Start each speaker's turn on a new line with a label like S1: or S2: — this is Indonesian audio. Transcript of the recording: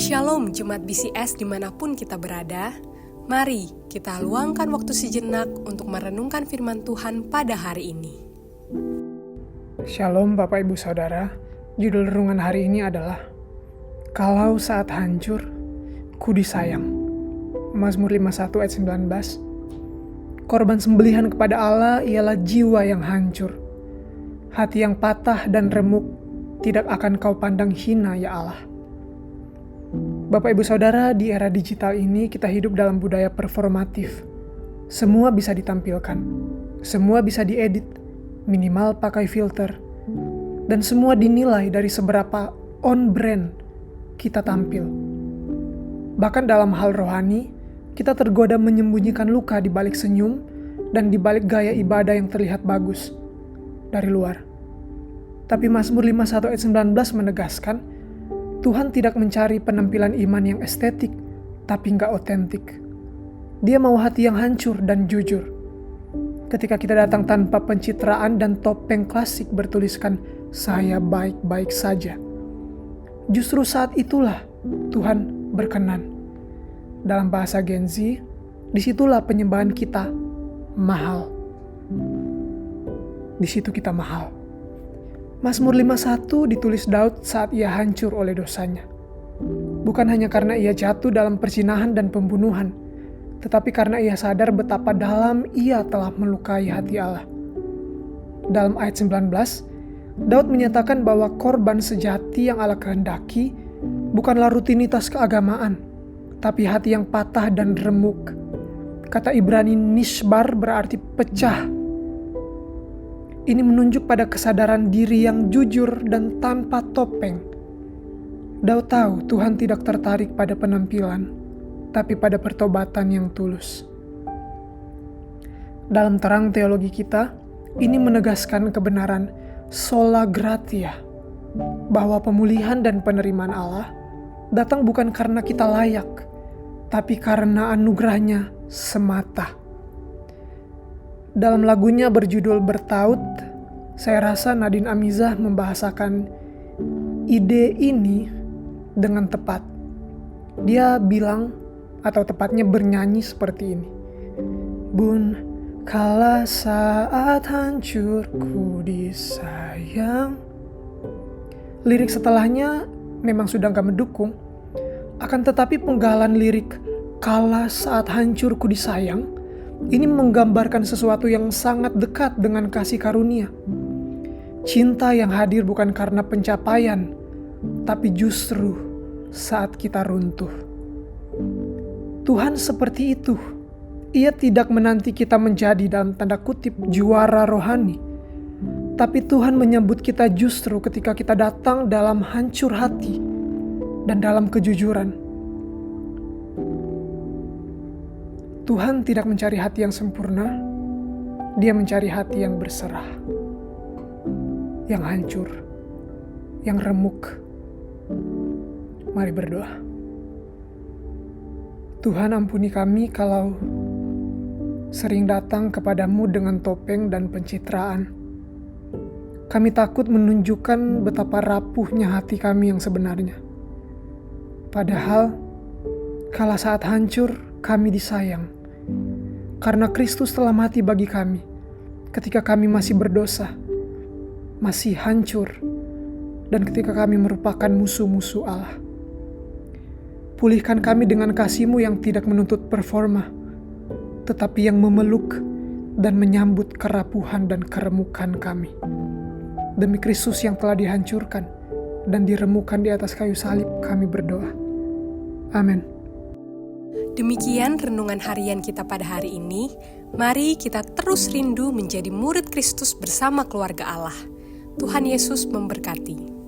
S1: Shalom Jemaat BCS dimanapun kita berada. Mari kita luangkan waktu sejenak untuk merenungkan firman Tuhan pada hari ini.
S2: Shalom Bapak Ibu Saudara. Judul renungan hari ini adalah Kalau saat hancur, ku disayang. Mazmur 51 ayat 19. Korban sembelihan kepada Allah ialah jiwa yang hancur. Hati yang patah dan remuk tidak akan kau pandang hina ya Allah. Bapak Ibu Saudara, di era digital ini kita hidup dalam budaya performatif. Semua bisa ditampilkan, semua bisa diedit, minimal pakai filter, dan semua dinilai dari seberapa on-brand kita tampil. Bahkan dalam hal rohani, kita tergoda menyembunyikan luka di balik senyum dan di balik gaya ibadah yang terlihat bagus dari luar. Tapi Mazmur 51 ayat 19 menegaskan, Tuhan tidak mencari penampilan iman yang estetik, tapi nggak otentik. Dia mau hati yang hancur dan jujur. Ketika kita datang tanpa pencitraan dan topeng klasik bertuliskan, saya baik-baik saja. Justru saat itulah Tuhan berkenan. Dalam bahasa Gen Z, disitulah penyembahan kita mahal. Di situ kita mahal. Mazmur 51 ditulis Daud saat ia hancur oleh dosanya. Bukan hanya karena ia jatuh dalam perzinahan dan pembunuhan, tetapi karena ia sadar betapa dalam ia telah melukai hati Allah. Dalam ayat 19, Daud menyatakan bahwa korban sejati yang Allah kehendaki bukanlah rutinitas keagamaan, tapi hati yang patah dan remuk. Kata Ibrani nishbar berarti pecah. Ini menunjuk pada kesadaran diri yang jujur dan tanpa topeng. Daud tahu Tuhan tidak tertarik pada penampilan, tapi pada pertobatan yang tulus. Dalam terang teologi kita, ini menegaskan kebenaran sola gratia, bahwa pemulihan dan penerimaan Allah datang bukan karena kita layak, tapi karena anugerahnya semata. Dalam lagunya berjudul Bertaut, saya rasa Nadine Amizah membahasakan ide ini dengan tepat. Dia bilang, atau tepatnya bernyanyi seperti ini. Bun, kala saat hancur ku disayang. Lirik setelahnya memang sudah gak mendukung. Akan tetapi penggalan lirik kala saat hancur ku disayang ini menggambarkan sesuatu yang sangat dekat dengan kasih karunia. Cinta yang hadir bukan karena pencapaian, tapi justru saat kita runtuh. Tuhan seperti itu. Ia tidak menanti kita menjadi dalam tanda kutip juara rohani. Tapi Tuhan menyambut kita justru ketika kita datang dalam hancur hati dan dalam kejujuran. Tuhan tidak mencari hati yang sempurna, Dia mencari hati yang berserah, yang hancur, yang remuk. Mari berdoa. Tuhan, ampuni kami kalau sering datang kepadamu dengan topeng dan pencitraan. Kami takut menunjukkan betapa rapuhnya hati kami yang sebenarnya. Padahal, kala saat hancur, kami disayang. Karena Kristus telah mati bagi kami ketika kami masih berdosa, masih hancur, dan ketika kami merupakan musuh-musuh Allah. Pulihkan kami dengan kasih-Mu yang tidak menuntut performa, tetapi yang memeluk dan menyambut kerapuhan dan keremukan kami. Demi Kristus yang telah dihancurkan dan diremukan di atas kayu salib, kami berdoa. Amin.
S1: Demikian renungan harian kita pada hari ini. Mari kita terus rindu menjadi murid Kristus bersama keluarga Allah. Tuhan Yesus memberkati.